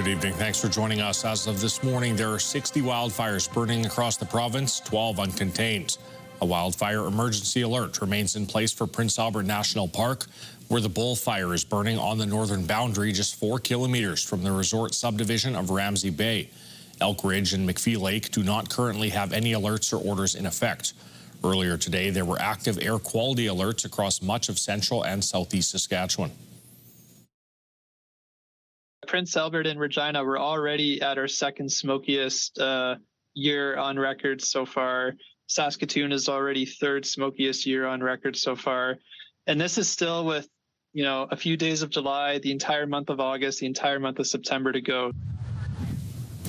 Good evening. Thanks for joining us. As of this morning, there are 60 wildfires burning across the province, 12 uncontained. A wildfire emergency alert remains in place for Prince Albert National Park, where the bull fire is burning on the northern boundary just 4 kilometers from the resort subdivision of Ramsey Bay. Elk Ridge and McPhee Lake do not currently have any alerts or orders in effect. Earlier today, there were active air quality alerts across much of central and southeast Saskatchewan. Prince Albert and Regina were already at our second smokiest year on record so far. Saskatoon is already third smokiest year on record so far. And this is still with, a few days of July, the entire month of August, the entire month of September to go.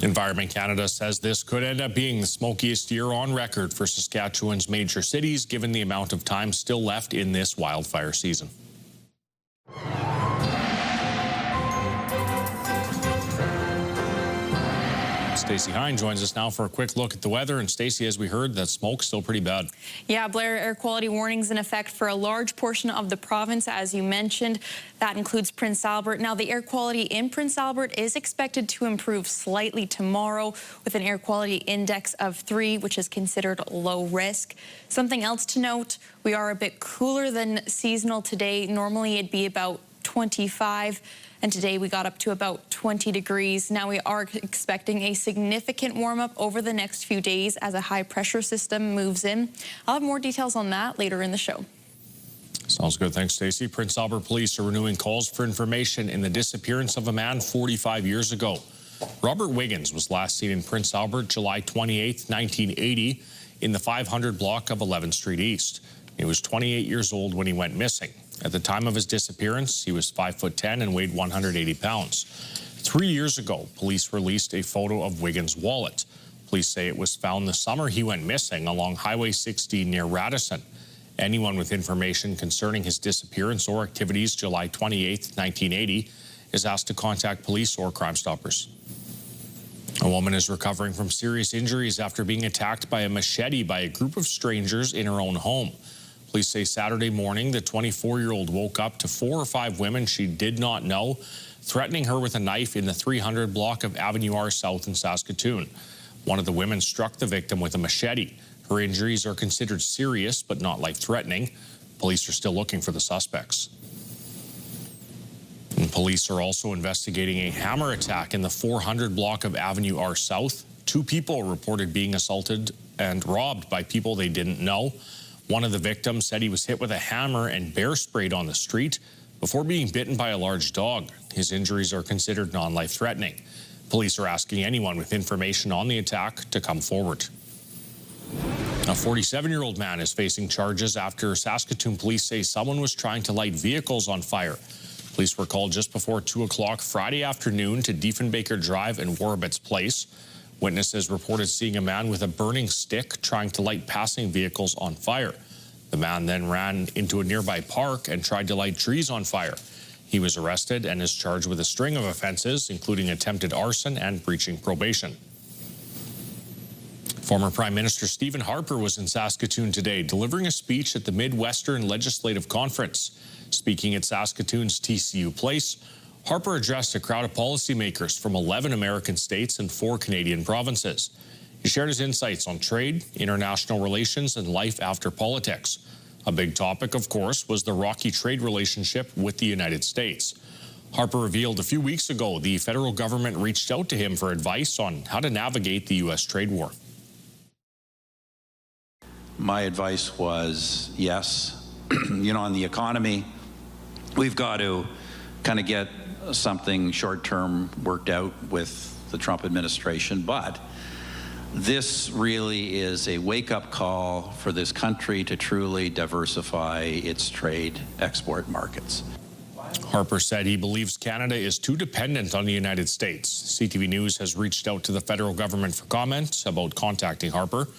Environment Canada says this could end up being the smokiest year on record for Saskatchewan's major cities, given the amount of time still left in this wildfire season. Stacey Hine joins us now for a quick look at the weather. And Stacey, as we heard, that smoke's still pretty bad. Yeah, Blair, air quality warnings in effect for a large portion of the province, as you mentioned. That includes Prince Albert. Now, the air quality in Prince Albert is expected to improve slightly tomorrow with an air quality index of 3, which is considered low risk. Something else to note, we are a bit cooler than seasonal today. Normally, it'd be about 25. And today we got up to about 20 degrees. Now we are expecting a significant warm-up over the next few days as a high-pressure system moves in. I'll have more details on that later in the show. Sounds good. Thanks, Stacey. Prince Albert police are renewing calls for information in the disappearance of a man 45 years ago. Robert Wiggins was last seen in Prince Albert July 28, 1980, in the 500 block of 11th Street East. He was 28 years old when he went missing. At the time of his disappearance, he was 5'10" and weighed 180 pounds. 3 years ago, police released a photo of Wiggins' wallet. Police say it was found the summer he went missing along Highway 16 near Radisson. Anyone with information concerning his disappearance or activities July 28, 1980, is asked to contact police or Crime Stoppers. A woman is recovering from serious injuries after being attacked by a machete by a group of strangers in her own home. Police say Saturday morning, the 24-year-old woke up to 4 or 5 women she did not know, threatening her with a knife in the 300 block of Avenue R South in Saskatoon. One of the women struck the victim with a machete. Her injuries are considered serious but not life-threatening. Police are still looking for the suspects. And police are also investigating a hammer attack in the 400 block of Avenue R South. 2 people reported being assaulted and robbed by people they didn't know. One of the victims said he was hit with a hammer and bear sprayed on the street before being bitten by a large dog. His injuries are considered non-life-threatening. Police are asking anyone with information on the attack to come forward. A 47-year-old man is facing charges after Saskatoon police say someone was trying to light vehicles on fire. Police were called just before 2 o'clock Friday afternoon to Diefenbaker Drive and Warabitz Place. Witnesses reported seeing a man with a burning stick trying to light passing vehicles on fire. The man then ran into a nearby park and tried to light trees on fire. He was arrested and is charged with a string of offenses, including attempted arson and breaching probation. Former Prime Minister Stephen Harper was in Saskatoon today, delivering a speech at the Midwestern Legislative Conference. Speaking at Saskatoon's TCU Place, Harper addressed a crowd of policymakers from 11 American states and 4 Canadian provinces. He shared his insights on trade, international relations, and life after politics. A big topic, of course, was the rocky trade relationship with the United States. Harper revealed a few weeks ago the federal government reached out to him for advice on how to navigate the U.S. trade war. My advice was, yes, on the economy, we've got to kind of get something short-term worked out with the Trump administration, but this really is a wake-up call for this country to truly diversify its trade export markets. Harper said he believes Canada is too dependent on the United States. CTV News has reached out to the federal government for comment about contacting Harper.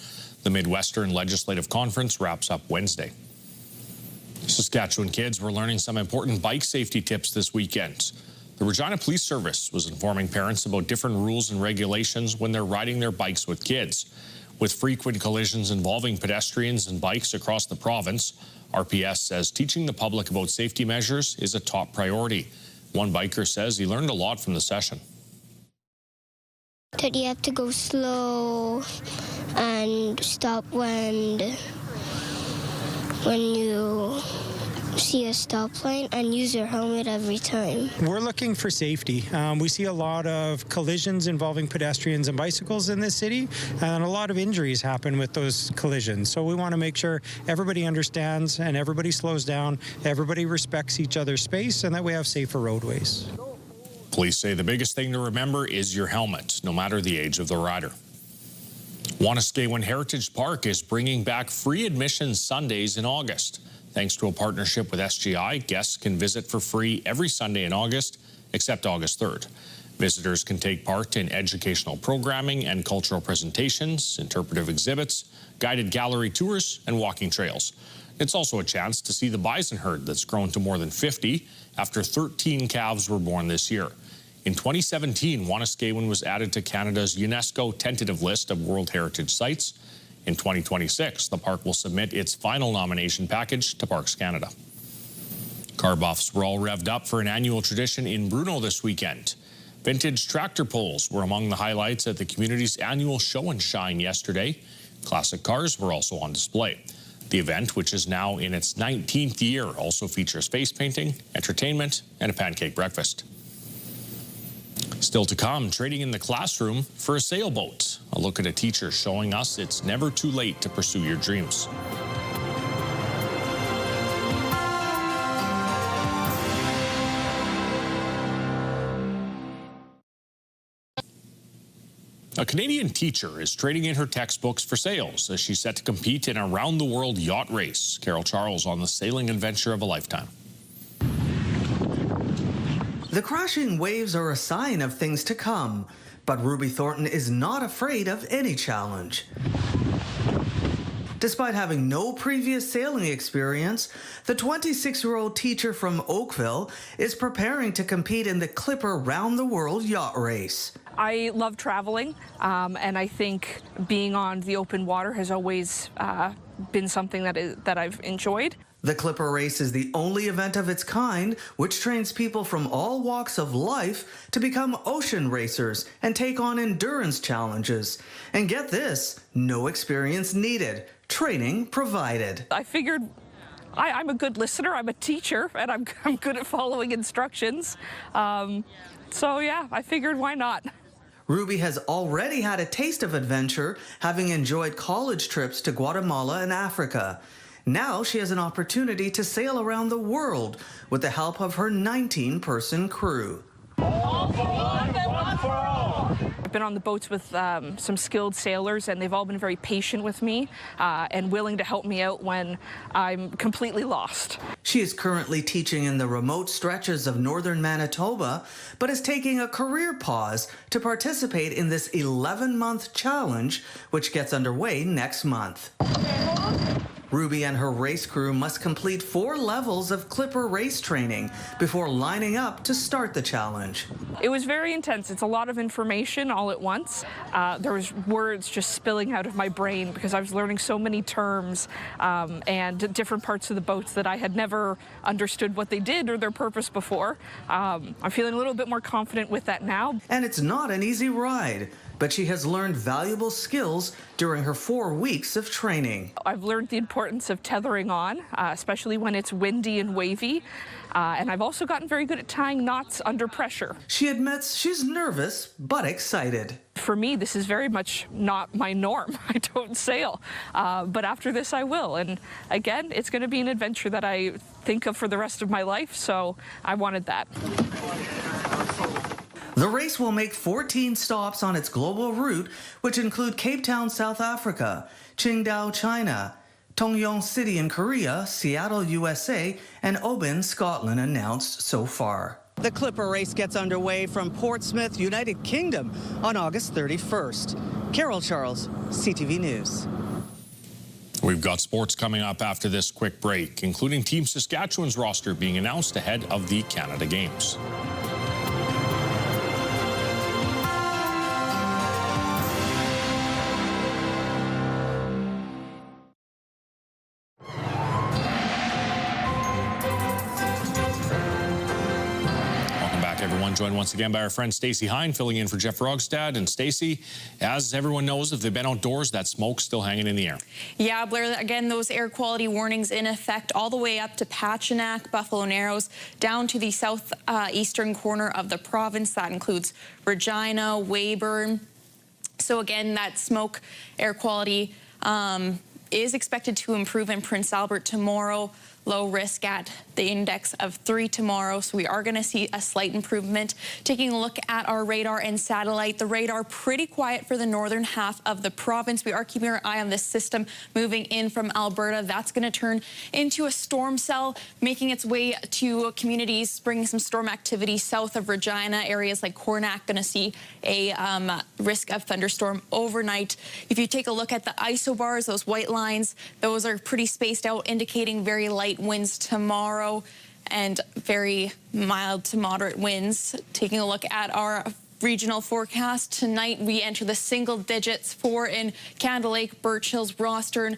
The Midwestern Legislative Conference wraps up Wednesday. Saskatchewan kids were learning some important bike safety tips this weekend. The Regina Police Service was informing parents about different rules and regulations when they're riding their bikes with kids. With frequent collisions involving pedestrians and bikes across the province, RPS says teaching the public about safety measures is a top priority. One biker says he learned a lot from the session. That you have to go slow and stop when you see a stop line, and use your helmet every time. We're looking for safety. We see a lot of collisions involving pedestrians and bicycles in this city, and a lot of injuries happen with those collisions. So we want to make sure everybody understands and everybody slows down, everybody respects each other's space, and that we have safer roadways. Police say the biggest thing to remember is your helmet, no matter the age of the rider. Wanuskewin Heritage Park is bringing back free admission Sundays in August. Thanks to a partnership with SGI, guests can visit for free every Sunday in August, except August 3rd. Visitors can take part in educational programming and cultural presentations, interpretive exhibits, guided gallery tours, and walking trails. It's also a chance to see the bison herd that's grown to more than 50 after 13 calves were born this year. In 2017, Wanuskewin was added to Canada's UNESCO tentative list of World Heritage Sites. In 2026, the park will submit its final nomination package to Parks Canada. Car buffs were all revved up for an annual tradition in Bruno this weekend. Vintage tractor pulls were among the highlights at the community's annual show and shine yesterday. Classic cars were also on display. The event, which is now in its 19th year, also features face painting, entertainment, and a pancake breakfast. Still to come, trading in the classroom for a sailboat. A look at a teacher showing us it's never too late to pursue your dreams. A Canadian teacher is trading in her textbooks for sails as she's set to compete in a round-the-world yacht race. Carol Charles on the sailing adventure of a lifetime. The crashing waves are a sign of things to come, but Ruby Thornton is not afraid of any challenge. Despite having no previous sailing experience, the 26-year-old teacher from Oakville is preparing to compete in the Clipper round-the-world yacht race. I love traveling, and I think being on the open water has always been something that I've enjoyed. The Clipper race is the only event of its kind which trains people from all walks of life to become ocean racers and take on endurance challenges. And get this, no experience needed, training provided. I figured I'm a good listener, I'm a teacher, and I'm good at following instructions. So yeah, I figured why not? Ruby has already had a taste of adventure, having enjoyed college trips to Guatemala and Africa. Now she has an opportunity to sail around the world with the help of her 19-person crew. All for one and one for all. I've been on the boats with some skilled sailors, and they've all been very patient with me and willing to help me out when I'm completely lost. She is currently teaching in the remote stretches of northern Manitoba, but is taking a career pause to participate in this 11-month challenge, which gets underway next month. Ruby and her race crew must complete 4 levels of Clipper race training before lining up to start the challenge. It was very intense. It's a lot of information all at once. There was words just spilling out of my brain because I was learning so many terms and different parts of the boats that I had never understood what they did or their purpose before. I'm feeling a little bit more confident with that now. And it's not an easy ride, but she has learned valuable skills during her 4 weeks of training. I've learned the importance of tethering on, especially when it's windy and wavy. And I've also gotten very good at tying knots under pressure. She admits she's nervous, but excited. For me, this is very much not my norm. I don't sail, but after this I will. And again, it's going to be an adventure that I think of for the rest of my life, so I wanted that. The race will make 14 stops on its global route, which include Cape Town, South Africa, Qingdao, China, Tongyong City in Korea, Seattle, USA, and Oban, Scotland announced so far. The Clipper race gets underway from Portsmouth, United Kingdom on August 31st. Carol Charles, CTV News. We've got sports coming up after this quick break, including Team Saskatchewan's roster being announced ahead of the Canada Games. everyone. Joined once again by our friend Stacey Hine, filling in for Jeff Rogstad. And Stacey, as everyone knows, if they've been outdoors, that smoke's still hanging in the air. Yeah, Blair, again, those air quality warnings in effect all the way up to Pachinak, Buffalo Narrows, down to the southeastern corner of the province. That includes Regina, Weyburn. So again, that smoke air quality is expected to improve in Prince Albert tomorrow. Low risk at the index of 3 tomorrow, so we are going to see a slight improvement. Taking a look at our radar and satellite, the radar pretty quiet for the northern half of the province. We are keeping our eye on this system moving in from Alberta. That's going to turn into a storm cell, making its way to communities, bringing some storm activity south of Regina. Areas like Cornack going to see a risk of thunderstorm overnight. If you take a look at the isobars, those white lines, those are pretty spaced out, indicating very light winds tomorrow and very mild to moderate winds. Taking a look at our regional forecast tonight, we enter the single digits. 4 in Candle Lake, Birch Hills, Rostern,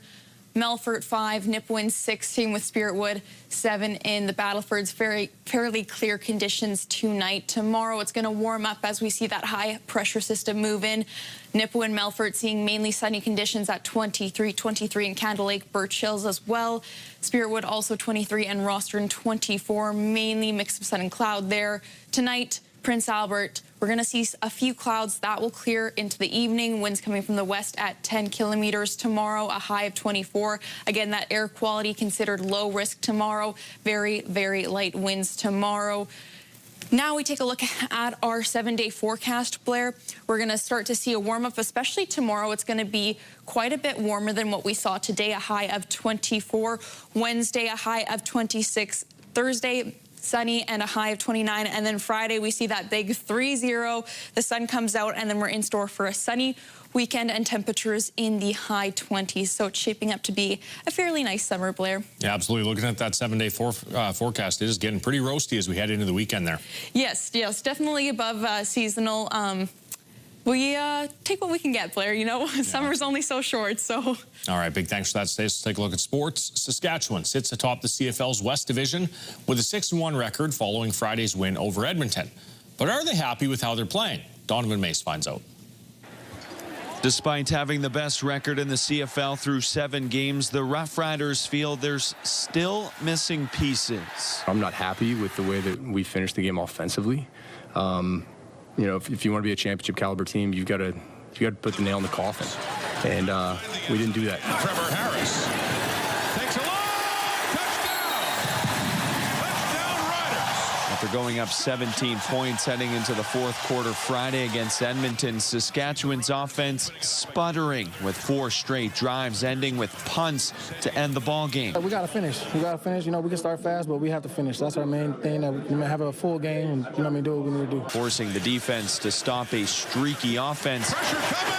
Melfort 5, Nipawin 6, same with Spiritwood 7 in the Battlefords. Fairly clear conditions tonight. Tomorrow it's going to warm up as we see that high pressure system move in. Nipawin, Melfort seeing mainly sunny conditions at 23 in Candle Lake, Birch Hills as well. Spiritwood also 23 and Rostern 24, mainly mix of sun and cloud there. Tonight, Prince Albert, we're going to see a few clouds that will clear into the evening. Winds coming from the west at 10 kilometers tomorrow, a high of 24. Again, that air quality considered low risk tomorrow. Very, very light winds tomorrow. Now we take a look at our 7-day forecast, Blair. We're going to start to see a warm-up, especially tomorrow. It's going to be quite a bit warmer than what we saw today, a high of 24. Wednesday, a high of 26. Thursday, sunny and a high of 29. And then Friday, we see that big 3-0. The sun comes out, and then we're in store for a sunny weekend and temperatures in the high 20s. So it's shaping up to be a fairly nice summer, Blair. Yeah, absolutely. Looking at that 7-day forecast, it is getting pretty roasty as we head into the weekend there. Yes, definitely above seasonal. We take what we can get, Blair. You know, summer's only so short, so. All right, big thanks for that, Stacey. Let's take a look at sports. Saskatchewan sits atop the CFL's West Division with a 6-1 record following Friday's win over Edmonton. But are they happy with how they're playing? Donovan Mace finds out. Despite having the best record in the CFL through 7 games, the Rough Riders feel there's still missing pieces. I'm not happy with the way that we finished the game offensively. You know, if you want to be a championship caliber team, you've got to put the nail in the coffin, and we didn't do that. Trevor Harris takes a long touchdown Riders. After going up 17 points heading into the 4th quarter Friday against Edmonton, Saskatchewan's offense sputtering with 4 straight drives ending with punts to end the ball game. We got to finish. You know, we can start fast, but we have to finish. That's our main thing, that we have a full game and, you know what I mean, do what we need to do. Forcing the defense to stop a streaky offense. Pressure coming,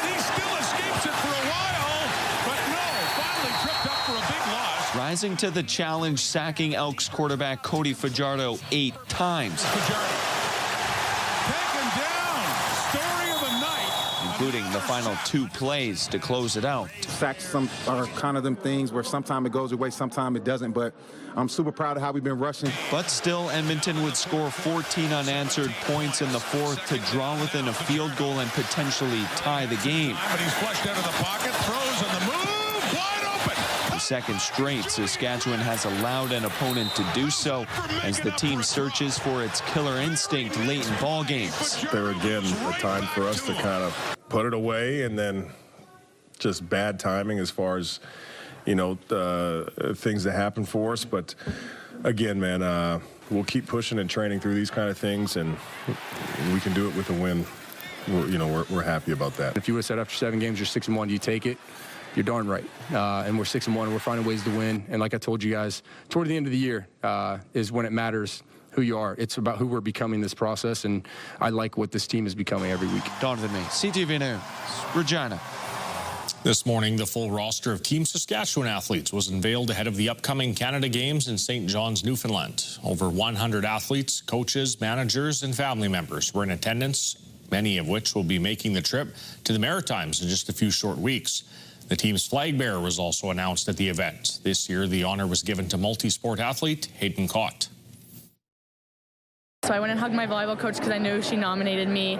and he still escapes it for a while, but no, finally tripped up for a big loss. Rising to the challenge, sacking Elks quarterback Cody Fajardo 8 times. Fajardo taken down, story of the night. Including the final 2 plays to close it out. Sacks are kind of them things where sometimes it goes your way, sometimes it doesn't, but I'm super proud of how we've been rushing. But still, Edmonton would score 14 unanswered points in the 4th to draw within a field goal and potentially tie the game. But he's flushed out of the pocket, throws on the move, wide open. The second straight, Saskatchewan has allowed an opponent to do so as the team searches for its killer instinct late in ball games. There again, a time for us to kind of put it away, and then just bad timing as far as, you know, things that happen for us. But again, man, we'll keep pushing and training through these kind of things, and we can do it with a win. We're happy about that. If you would have said after 7 games you're 6-1, you take it, you're darn right. And we're 6-1, and we're finding ways to win. And like I told you guys, toward the end of the year is when it matters who you are. It's about who we're becoming this process, and I like what this team is becoming every week. Donovan Mace, CTV News, Regina. This morning, the full roster of Team Saskatchewan athletes was unveiled ahead of the upcoming Canada Games in St. John's, Newfoundland. Over 100 athletes, coaches, managers, and family members were in attendance, many of which will be making the trip to the Maritimes in just a few short weeks. The team's flag bearer was also announced at the event. This year, the honor was given to multi-sport athlete Hayden Cott. So I went and hugged my volleyball coach because I knew she nominated me,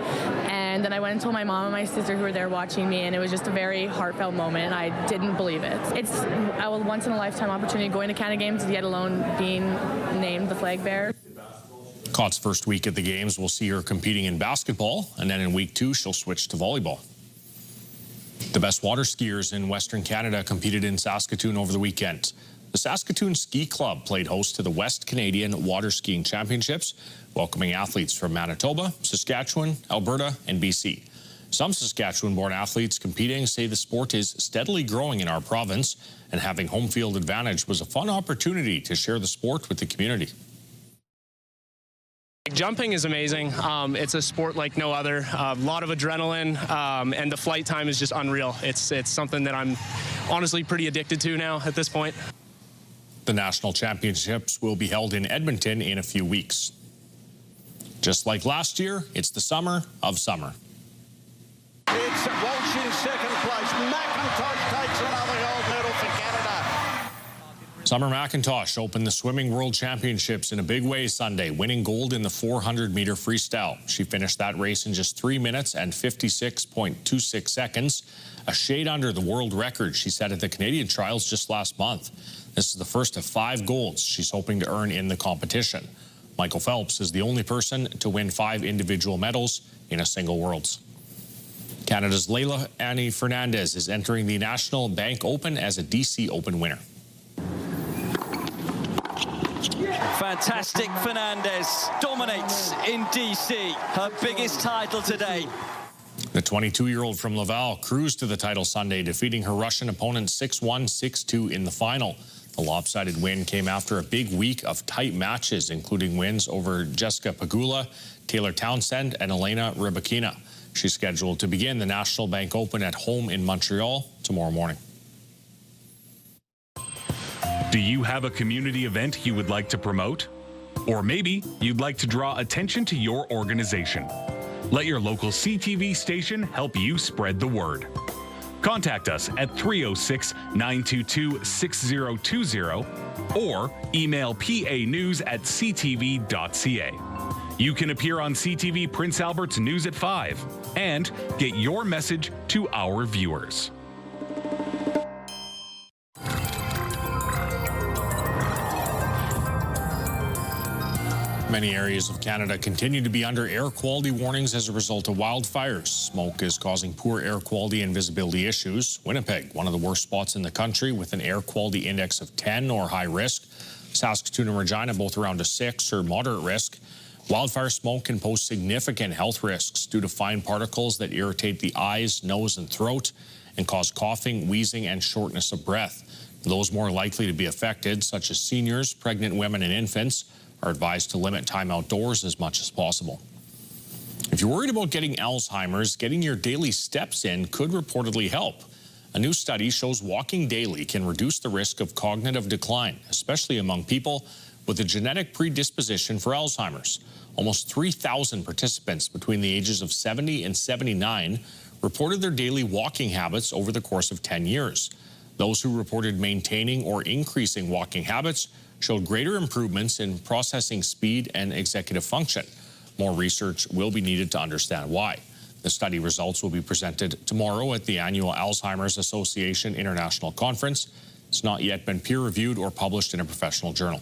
and then I went and told my mom and my sister who were there watching me, and it was just a very heartfelt moment. I didn't believe it. It's a once-in-a-lifetime opportunity going to Canada Games, yet alone being named the flag bearer. Cott's first week at the Games will see her competing in basketball, and then in week 2 she'll switch to volleyball. The best water skiers in Western Canada competed in Saskatoon over the weekend. The Saskatoon Ski Club played host to the West Canadian Water Skiing Championships, welcoming athletes from Manitoba, Saskatchewan, Alberta, and BC. Some Saskatchewan-born athletes competing say the sport is steadily growing in our province, and having home field advantage was a fun opportunity to share the sport with the community. Jumping is amazing. It's a sport like no other. A lot of adrenaline, and the flight time is just unreal. It's something that I'm honestly pretty addicted to now at this point. The national championships will be held in Edmonton in a few weeks. Just like last year, it's the summer of summer. It's Walsh in second place. McIntosh takes another gold medal for Canada. Summer McIntosh opened the Swimming World Championships in a big way Sunday, winning gold in the 400-meter freestyle. She finished that race in just 3 minutes and 56.26 seconds, a shade under the world record she set at the Canadian trials just last month. This is the first of 5 golds she's hoping to earn in the competition. Michael Phelps is the only person to win 5 individual medals in a single Worlds. Canada's Leila Annie Fernandez is entering the National Bank Open as a DC Open winner. Fantastic. Fernandez dominates in DC, her biggest title today. The 22-year-old from Laval cruised to the title Sunday, defeating her Russian opponent 6-1, 6-2 in the final. The lopsided win came after a big week of tight matches, including wins over Jessica Pegula, Taylor Townsend, and Elena Rybakina. She's scheduled to begin the National Bank Open at home in Montreal tomorrow morning. Do you have a community event you would like to promote? Or maybe you'd like to draw attention to your organization. Let your local CTV station help you spread the word. Contact us at 306-922-6020 or email panews@ctv.ca. You can appear on CTV Prince Albert's News at 5 and get your message to our viewers. Many areas of Canada continue to be under air quality warnings as a result of wildfires. Smoke is causing poor air quality and visibility issues. Winnipeg, one of the worst spots in the country with an air quality index of 10 or high risk. Saskatoon and Regina both around a 6 or moderate risk. Wildfire smoke can pose significant health risks due to fine particles that irritate the eyes, nose, and throat and cause coughing, wheezing, and shortness of breath. Those more likely to be affected, such as seniors, pregnant women, and infants, are advised to limit time outdoors as much as possible. If you're worried about getting Alzheimer's, getting your daily steps in could reportedly help. A new study shows walking daily can reduce the risk of cognitive decline, especially among people with a genetic predisposition for Alzheimer's. Almost 3,000 participants between the ages of 70 and 79 reported their daily walking habits over the course of 10 years. Those who reported maintaining or increasing walking habits showed greater improvements in processing speed and executive function. More research will be needed to understand why. The study results will be presented tomorrow at the annual Alzheimer's Association International Conference. It's not yet been peer-reviewed or published in a professional journal.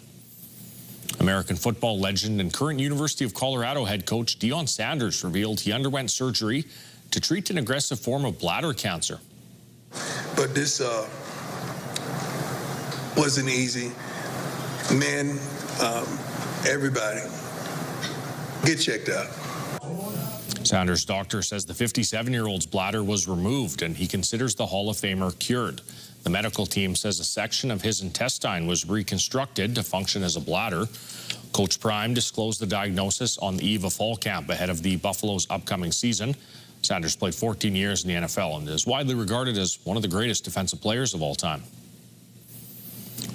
American football legend and current University of Colorado head coach Deion Sanders revealed he underwent surgery to treat an aggressive form of bladder cancer. But this wasn't easy. Men, everybody, get checked out. Sanders' doctor says the 57-year-old's bladder was removed and he considers the Hall of Famer cured. The medical team says a section of his intestine was reconstructed to function as a bladder. Coach Prime disclosed the diagnosis on the eve of fall camp ahead of the Buffalo's upcoming season. Sanders played 14 years in the NFL and is widely regarded as one of the greatest defensive players of all time.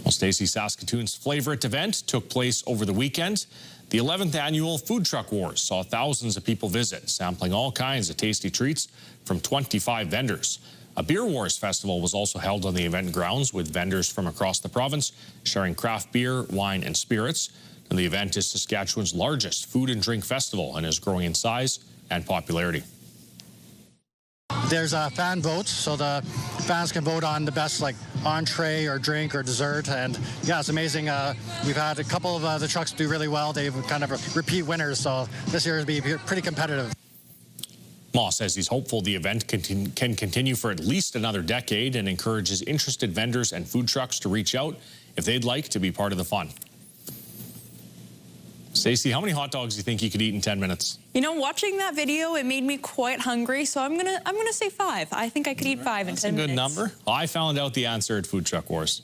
Well, Stacey, Saskatoon's Flavorite event took place over the weekend. The 11th annual Food Truck Wars saw thousands of people visit, sampling all kinds of tasty treats from 25 vendors. A Beer Wars festival was also held on the event grounds with vendors from across the province sharing craft beer, wine, and spirits. And the event is Saskatchewan's largest food and drink festival and is growing in size and popularity. There's a fan vote, so the fans can vote on the best entree or drink or dessert, and yeah, it's amazing. We've had a couple of the trucks do really well. They've kind of repeat winners, so this year will be pretty competitive. Moss says he's hopeful the event can continue for at least another decade and encourages interested vendors and food trucks to reach out if they'd like to be part of the fun. Stacey, how many hot dogs do you think you could eat in 10 minutes? You know, watching that video, it made me quite hungry, so I'm gonna say 5. I think I could eat 5 in 10 minutes. That's a good number. I found out the answer at Food Truck Wars.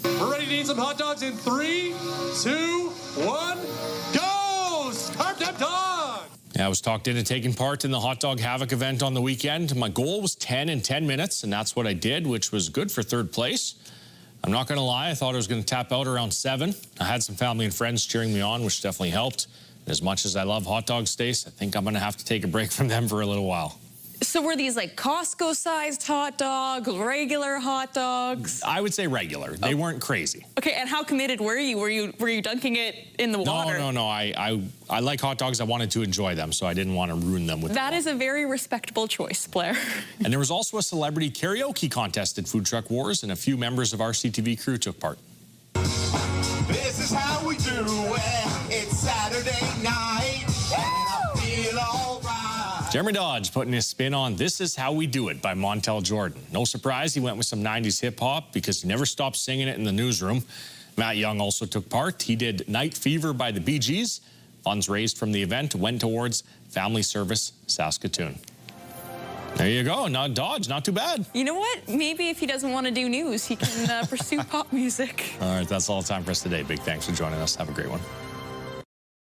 We're ready to eat some hot dogs in 3, 2, 1, go! Start them dogs! I was talked into taking part in the Hot Dog Havoc event on the weekend. My goal was 10 in 10 minutes, and that's what I did, which was good for third place. I'm not going to lie, I thought I was going to tap out around 7. I had some family and friends cheering me on, which definitely helped. And as much as I love hot dog Stace, I think I'm going to have to take a break from them for a little while. So were these Costco-sized hot dogs, regular hot dogs? I would say regular. They weren't crazy. Okay, and how committed were you? Were you dunking it in the water? No. I like hot dogs. I wanted to enjoy them, so I didn't want to ruin them with That is a very respectable choice, Blair. And there was also a celebrity karaoke contest at Food Truck Wars, and a few members of our CTV crew took part. This is how we do it. It's Saturday night, and I feel all right. Jeremy Dodge putting his spin on This Is How We Do It by Montel Jordan. No surprise, he went with some 90s hip-hop because he never stopped singing it in the newsroom. Matt Young also took part. He did Night Fever by the Bee Gees. Funds raised from the event went towards Family Service Saskatoon. There you go. Now Dodge, not too bad. You know what? Maybe if he doesn't want to do news, he can pursue pop music. All right, that's all the time for us today. Big thanks for joining us. Have a great one.